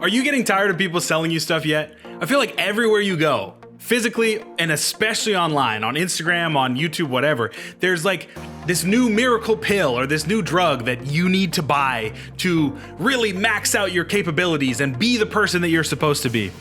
Are you getting tired of people selling you stuff yet? I feel like everywhere you go, physically and especially online, on Instagram, on YouTube, whatever, there's like this new miracle pill or this new drug that you need to buy to really max out your capabilities and be the person that you're supposed to be.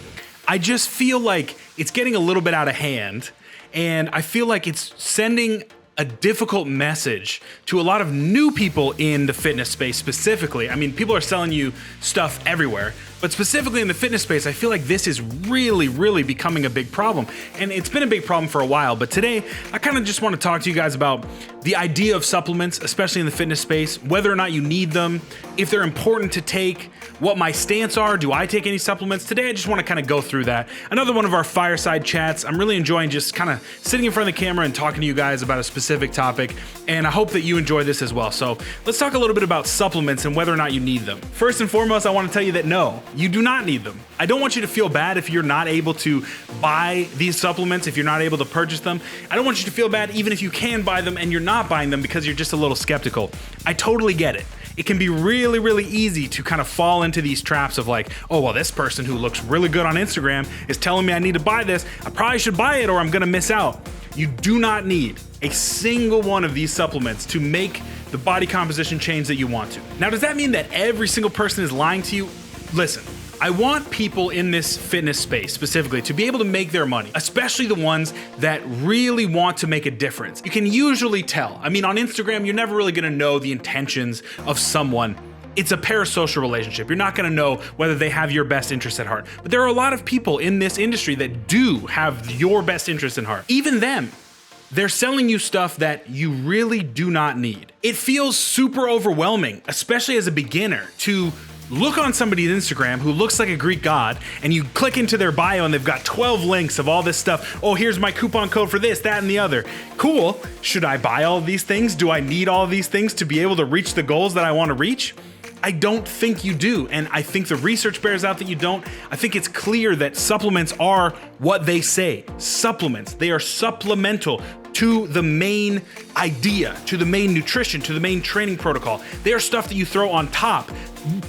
I just feel like it's getting a little bit out of hand, and I feel like it's sending a difficult message to a lot of new people in the fitness space specifically. I mean, people are selling you stuff everywhere, but specifically in the fitness space, I feel like this is really becoming a big problem. And it's been a big problem for a while, but today I kind of just want to talk to you guys about the idea of supplements, especially in the fitness space, whether or not you need them, if they're important to take, what my stance are, do I take any supplements? Today I just want to kind of go through that. Another one of our fireside chats. I'm really enjoying just kind of sitting in front of the camera and talking to you guys about a specific topic, and I hope that you enjoy this as well. So let's talk a little bit about supplements and whether or not you need them. First and foremost, I want to tell you that no, you do not need them. I don't want you to feel bad if you're not able to buy these supplements, if you're not able to purchase them. I don't want you to feel bad even if you can buy them and you're not buying them because you're just a little skeptical. I totally get it. It can be really easy to kind of fall into these traps of like, oh, well, this person who looks really good on Instagram is telling me I need to buy this. I probably should buy it or I'm gonna miss out. You do not need a single one of these supplements to make the body composition change that you want to. Now, does that mean that every single person is lying to you? Listen, I want people in this fitness space specifically to be able to make their money, especially the ones that really want to make a difference. You can usually tell. I mean, on Instagram, you're never really gonna know the intentions of someone. It's a parasocial relationship. You're not gonna know whether they have your best interest at heart. But there are a lot of people in this industry that do have your best interest in heart. Even them. They're selling you stuff that you really do not need. It feels super overwhelming, especially as a beginner, to look on somebody's Instagram who looks like a Greek god and you click into their bio and they've got 12 links of all this stuff. Oh, here's my coupon code for this, that, and the other. Cool. Should I buy all of these things? Do I need all of these things to be able to reach the goals that I want to reach? I don't think you do, and I think the research bears out that you don't. I think it's clear that supplements are what they say. Supplements. They are supplemental to the main idea, to the main nutrition, to the main training protocol. They are stuff that you throw on top.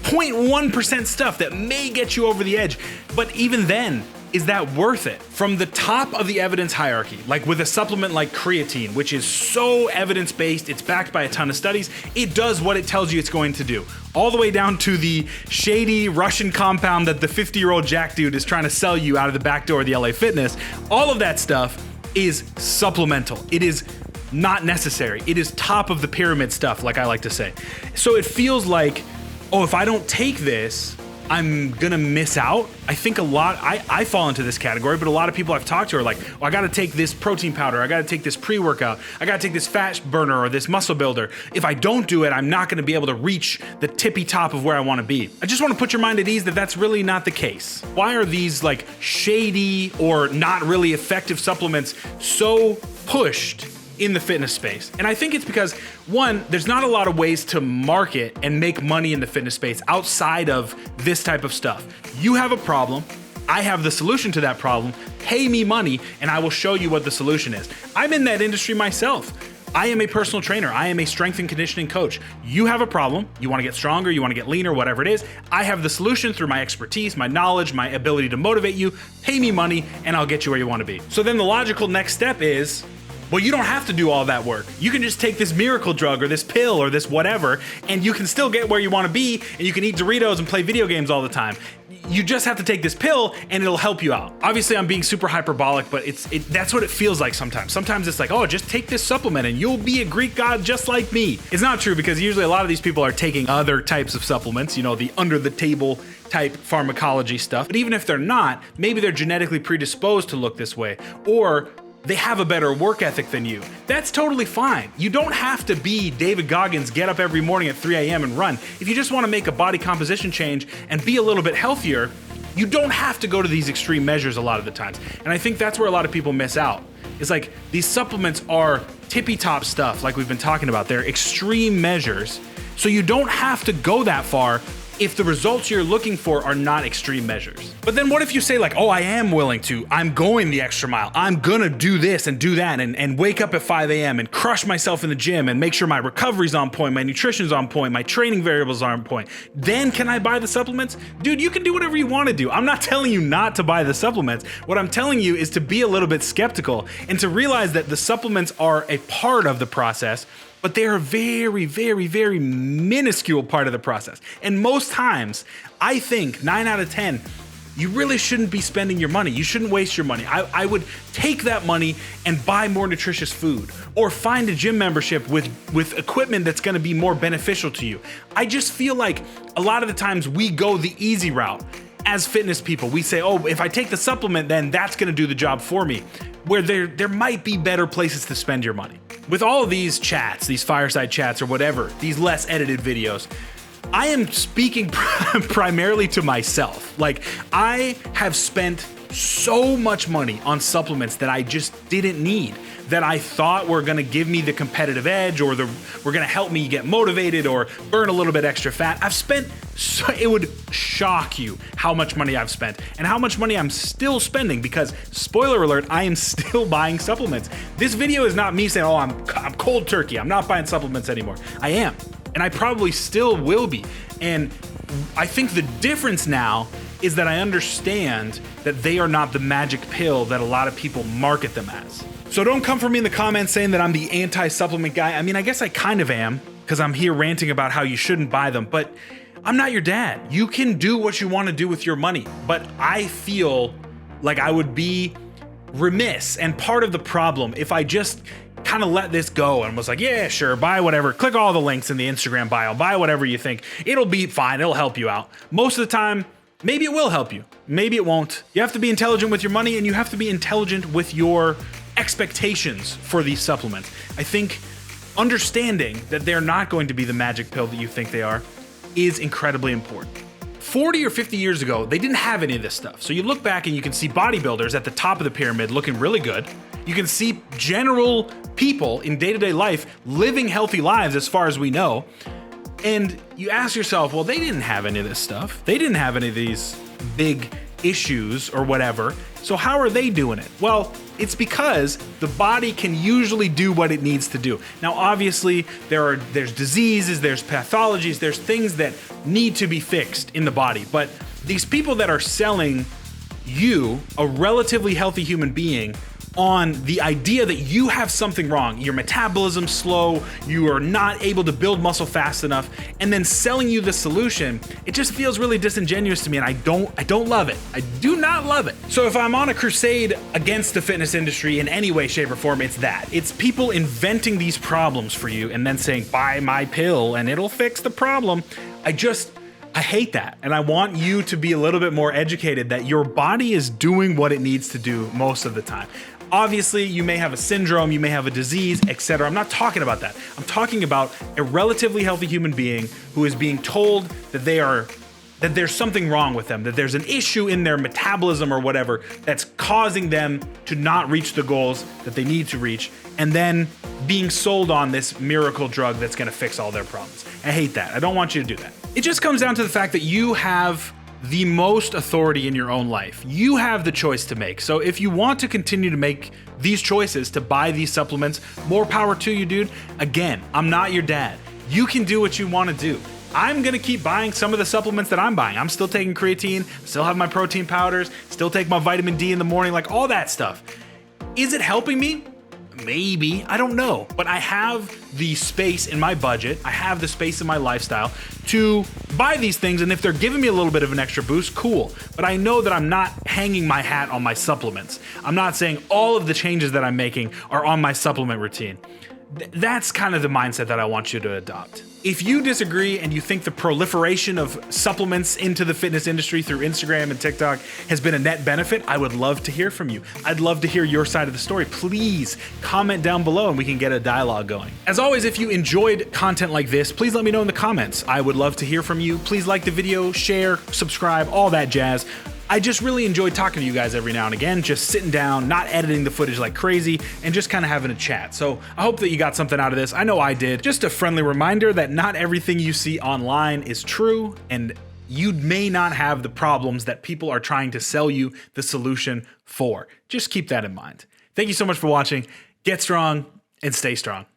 0.1% stuff that may get you over the edge, but even then, is that worth it? From the top of the evidence hierarchy, like with a supplement like creatine, which is so evidence-based, it's backed by a ton of studies, it does what it tells you it's going to do. All the way down to the shady Russian compound that the 50-year-old Jack dude is trying to sell you out of the back door of the LA Fitness. All of that stuff is supplemental. It is not necessary. It is top of the pyramid stuff, like I like to say. So it feels like, oh, if I don't take this, I'm gonna miss out. I think I fall into this category, but a lot of people I've talked to are like, well, I gotta take this protein powder, I gotta take this pre-workout, I gotta take this fat burner or this muscle builder. If I don't do it, I'm not gonna be able to reach the tippy top of where I wanna be. I just wanna put your mind at ease that that's really not the case. Why are these like shady or not really effective supplements so pushed in the fitness space? And I think it's because, one, there's not a lot of ways to market and make money in the fitness space outside of this type of stuff. You have a problem, I have the solution to that problem, pay me money and I will show you what the solution is. I'm in that industry myself. I am a personal trainer. I am a strength and conditioning coach. You have a problem. You want to get stronger, you want to get leaner, whatever it is. I have the solution through my expertise, my knowledge, my ability to motivate you. Pay me money and I'll get you where you want to be. So then the logical next step is, well, you don't have to do all that work. You can just take this miracle drug or this pill or this whatever, and you can still get where you want to be, and you can eat Doritos and play video games all the time. You just have to take this pill and it'll help you out. Obviously, I'm being super hyperbolic, but that's what it feels like sometimes. Sometimes it's like, oh, just take this supplement and you'll be a Greek god just like me. It's not true, because usually a lot of these people are taking other types of supplements, you know, the under the table type pharmacology stuff. But even if they're not, maybe they're genetically predisposed to look this way, or they have a better work ethic than you. That's totally fine. You don't have to be David Goggins, get up every morning at 3 a.m. and run. If you just want to make a body composition change and be a little bit healthier, you don't have to go to these extreme measures a lot of the times. And I think that's where a lot of people miss out. It's like these supplements are tippy top stuff like we've been talking about. They're extreme measures. So you don't have to go that far if the results you're looking for are not extreme measures. But then what if you say like, oh, I am willing to, I'm going the extra mile, I'm gonna do this and do that and wake up at 5 a.m. and crush myself in the gym and make sure my recovery's on point, my nutrition's on point, my training variables are on point, then can I buy the supplements? Dude, you can do whatever you want to do. I'm not telling you not to buy the supplements. What I'm telling you is to be a little bit skeptical and to realize that the supplements are a part of the process, but they are a very, very, very minuscule part of the process. And most times, I think 9 out of 10, you really shouldn't be spending your money. You shouldn't waste your money. I would take that money and buy more nutritious food or find a gym membership with equipment that's gonna be more beneficial to you. I just feel like a lot of the times we go the easy route. As fitness people, we say, oh, if I take the supplement, then that's gonna do the job for me. Where there might be better places to spend your money. With all of these chats, these fireside chats or whatever, these less edited videos, I am speaking primarily to myself. Like, I have spent so much money on supplements that I just didn't need, that I thought were gonna give me the competitive edge or were gonna help me get motivated or burn a little bit extra fat. I've spent, it would shock you how much money I've spent and how much money I'm still spending because, spoiler alert, I am still buying supplements. This video is not me saying, oh, I'm cold turkey, I'm not buying supplements anymore. I am, and I probably still will be. And I think the difference now is that I understand that they are not the magic pill that a lot of people market them as. So don't come for me in the comments saying that I'm the anti-supplement guy. I mean, I guess I kind of am, because I'm here ranting about how you shouldn't buy them, but I'm not your dad. You can do what you want to do with your money, but I feel like I would be remiss and part of the problem if I just kind of let this go and was like, yeah, sure, buy whatever. Click all the links in the Instagram bio, buy whatever you think. It'll be fine, it'll help you out. Most of the time, maybe it will help you, maybe it won't. You have to be intelligent with your money and you have to be intelligent with your expectations for these supplements. I think understanding that they're not going to be the magic pill that you think they are is incredibly important. 40 or 50 years ago, they didn't have any of this stuff. So you look back and you can see bodybuilders at the top of the pyramid looking really good. You can see general people in day-to-day life living healthy lives as far as we know. And you ask yourself, well, they didn't have any of this stuff. They didn't have any of these big issues or whatever. So how are they doing it? Well, it's because the body can usually do what it needs to do. Now, obviously, there's diseases, there's pathologies, there's things that need to be fixed in the body. But these people that are selling you, a relatively healthy human being, on the idea that you have something wrong, your metabolism's slow, you are not able to build muscle fast enough, and then selling you the solution, it just feels really disingenuous to me, and I don't love it. I do not love it. So if I'm on a crusade against the fitness industry in any way, shape, or form, it's that. It's people inventing these problems for you and then saying, buy my pill and it'll fix the problem. I hate that, and I want you to be a little bit more educated that your body is doing what it needs to do most of the time. Obviously, you may have a syndrome, you may have a disease, etc. I'm not talking about that. I'm talking about a relatively healthy human being who is being told that there's something wrong with them, that there's an issue in their metabolism or whatever that's causing them to not reach the goals that they need to reach, and then being sold on this miracle drug that's gonna fix all their problems. I hate that. I don't want you to do that. It just comes down to the fact that you have the most authority in your own life. You have the choice to make. So if you want to continue to make these choices to buy these supplements, more power to you, dude. Again, I'm not your dad. You can do what you want to do. I'm gonna keep buying some of the supplements that I'm buying. I'm still taking creatine, still have my protein powders, still take my vitamin D in the morning, like all that stuff. Is it helping me? Maybe, I don't know, but I have the space in my budget, I have the space in my lifestyle to buy these things, and if they're giving me a little bit of an extra boost, cool. But I know that I'm not hanging my hat on my supplements. I'm not saying all of the changes that I'm making are on my supplement routine. That's kind of the mindset that I want you to adopt. If you disagree and you think the proliferation of supplements into the fitness industry through Instagram and TikTok has been a net benefit, I would love to hear from you. I'd love to hear your side of the story. Please comment down below and we can get a dialogue going. As always, if you enjoyed content like this, please let me know in the comments. I would love to hear from you. Please like the video, share, subscribe, all that jazz. I just really enjoy talking to you guys every now and again, just sitting down, not editing the footage like crazy, and just kind of having a chat. So I hope that you got something out of this. I know I did. Just a friendly reminder that not everything you see online is true, and you may not have the problems that people are trying to sell you the solution for. Just keep that in mind. Thank you so much for watching. Get strong and stay strong.